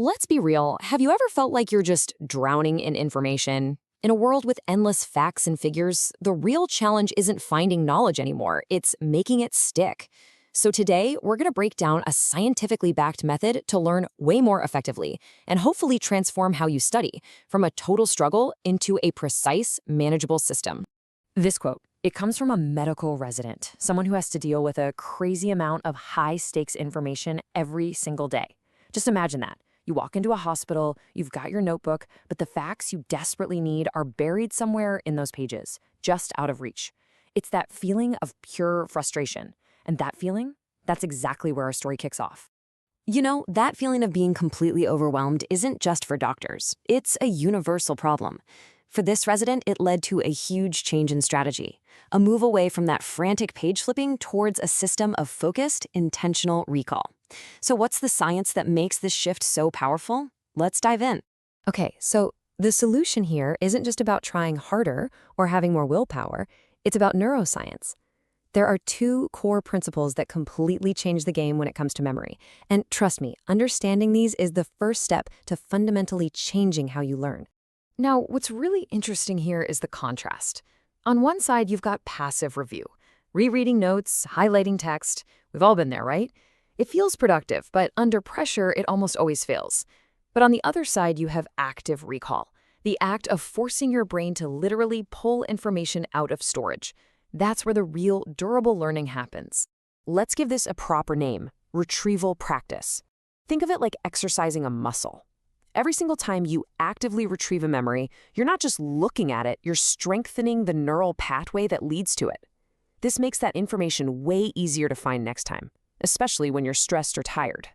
Let's be real, have you ever felt like you're just drowning in information? In a world with endless facts and figures, the real challenge isn't finding knowledge anymore, it's making it stick. So today, we're going to break down a scientifically backed method to learn way more effectively and hopefully transform how you study from a total struggle into a precise, manageable system. This quote, it comes from a medical resident, someone who has to deal with a crazy amount of high-stakes information every single day. Just imagine that. You walk into a hospital, you've got your notebook, but the facts you desperately need are buried somewhere in those pages, just out of reach. It's that feeling of pure frustration. And that feeling, that's exactly where our story kicks off. You know, that feeling of being completely overwhelmed isn't just for doctors. It's a universal problem. For this resident, it led to a huge change in strategy, a move away from that frantic page flipping towards a system of focused, intentional recall. So what's the science that makes this shift so powerful? Let's dive in. Okay, so the solution here isn't just about trying harder or having more willpower, it's about neuroscience. There are two core principles that completely change the game when it comes to memory. And trust me, understanding these is the first step to fundamentally changing how you learn. Now, what's really interesting here is the contrast. On one side, you've got passive review, rereading notes, highlighting text. We've all been there, right? It feels productive, but under pressure, it almost always fails. But on the other side, you have active recall, the act of forcing your brain to literally pull information out of storage. That's where the real, durable learning happens. Let's give this a proper name, retrieval practice. Think of it like exercising a muscle. Every single time you actively retrieve a memory, you're not just looking at it, you're strengthening the neural pathway that leads to it. This makes that information way easier to find next time, especially when you're stressed or tired.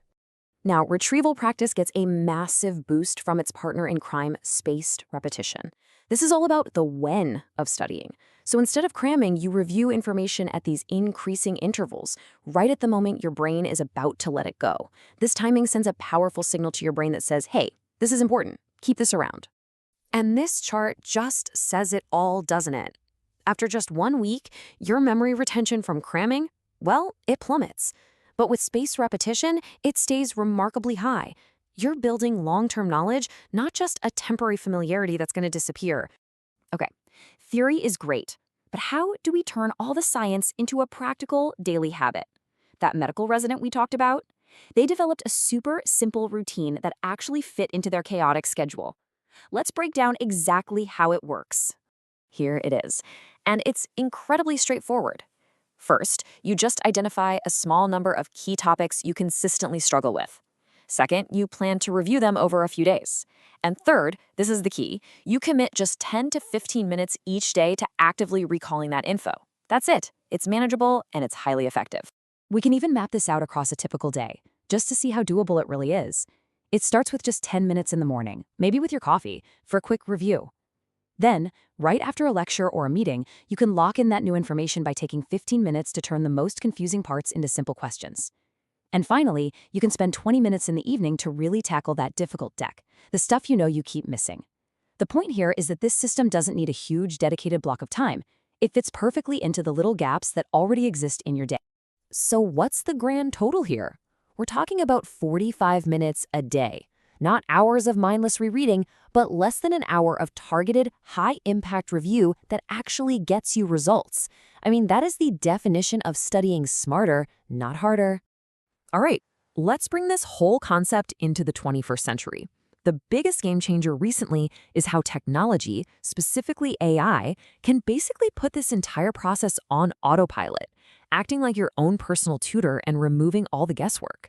Now, retrieval practice gets a massive boost from its partner in crime, spaced repetition. This is all about the when of studying. So instead of cramming, you review information at these increasing intervals, right at the moment your brain is about to let it go. This timing sends a powerful signal to your brain that says, hey, this is important. Keep this around. And this chart just says it all, doesn't it? After just 1 week, your memory retention from cramming, well, it plummets. But with spaced repetition, it stays remarkably high. You're building long-term knowledge, not just a temporary familiarity that's going to disappear. Okay, theory is great, but how do we turn all the science into a practical daily habit? That medical resident we talked about? They developed a super simple routine that actually fit into their chaotic schedule. Let's break down exactly how it works. Here it is, and it's incredibly straightforward. First, you just identify a small number of key topics you consistently struggle with. Second, you plan to review them over a few days. And third, this is the key, you commit just 10 to 15 minutes each day to actively recalling that info. That's it. It's manageable and it's highly effective. We can even map this out across a typical day, just to see how doable it really is. It starts with just 10 minutes in the morning, maybe with your coffee, for a quick review. Then, right after a lecture or a meeting, you can lock in that new information by taking 15 minutes to turn the most confusing parts into simple questions. And finally, you can spend 20 minutes in the evening to really tackle that difficult deck, the stuff you know you keep missing. The point here is that this system doesn't need a huge dedicated block of time. It fits perfectly into the little gaps that already exist in your day. So what's the grand total here? We're talking about 45 minutes a day. Not hours of mindless rereading, but less than an hour of targeted, high-impact review that actually gets you results. I mean, that is the definition of studying smarter, not harder. All right, let's bring this whole concept into the 21st century. The biggest game changer recently is how technology, specifically AI, can basically put this entire process on autopilot, acting like your own personal tutor and removing all the guesswork.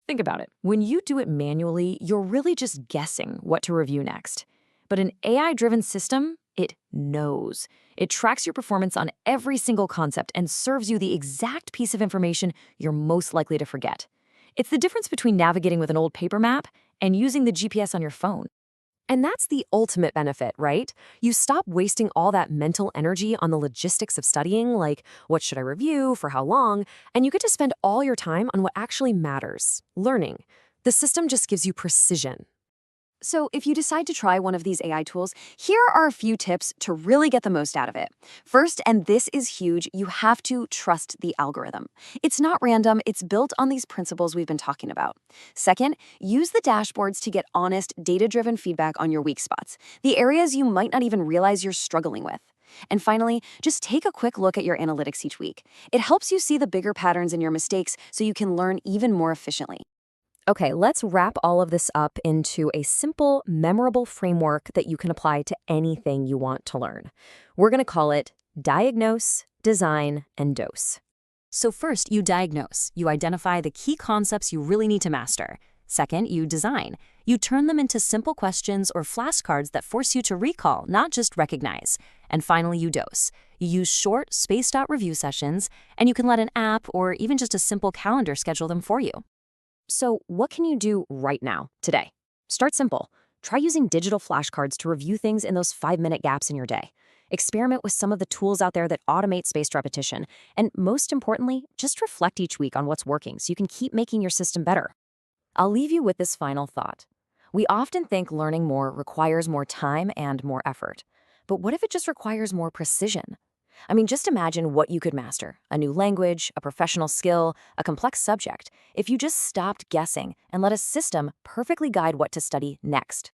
Think about it. When you do it manually, you're really just guessing what to review next. But an AI-driven system, it knows. It tracks your performance on every single concept and serves you the exact piece of information you're most likely to forget. It's the difference between navigating with an old paper map and using the GPS on your phone. And that's the ultimate benefit, right? You stop wasting all that mental energy on the logistics of studying, like what should I review, for how long, and you get to spend all your time on what actually matters, learning. The system just gives you precision. So, if you decide to try one of these AI tools, here are a few tips to really get the most out of it. First, and this is huge, you have to trust the algorithm. It's not random, it's built on these principles we've been talking about. Second, use the dashboards to get honest, data driven feedback on your weak spots, the areas you might not even realize you're struggling with. And finally, just take a quick look at your analytics each week. It helps you see the bigger patterns in your mistakes so you can learn even more efficiently. Okay, let's wrap all of this up into a simple, memorable framework that you can apply to anything you want to learn. We're going to call it Diagnose, Design, and Dose. So first, you diagnose. You identify the key concepts you really need to master. Second, you design. You turn them into simple questions or flashcards that force you to recall, not just recognize. And finally, you dose. You use short, spaced out review sessions, and you can let an app or even just a simple calendar schedule them for you. So what can you do right now, today? Start simple. Try using digital flashcards to review things in those 5-minute gaps in your day. Experiment with some of the tools out there that automate spaced repetition. And most importantly, just reflect each week on what's working so you can keep making your system better. I'll leave you with this final thought. We often think learning more requires more time and more effort. But what if it just requires more precision? I mean, just imagine what you could master: a new language, a professional skill, a complex subject, if you just stopped guessing and let a system perfectly guide what to study next.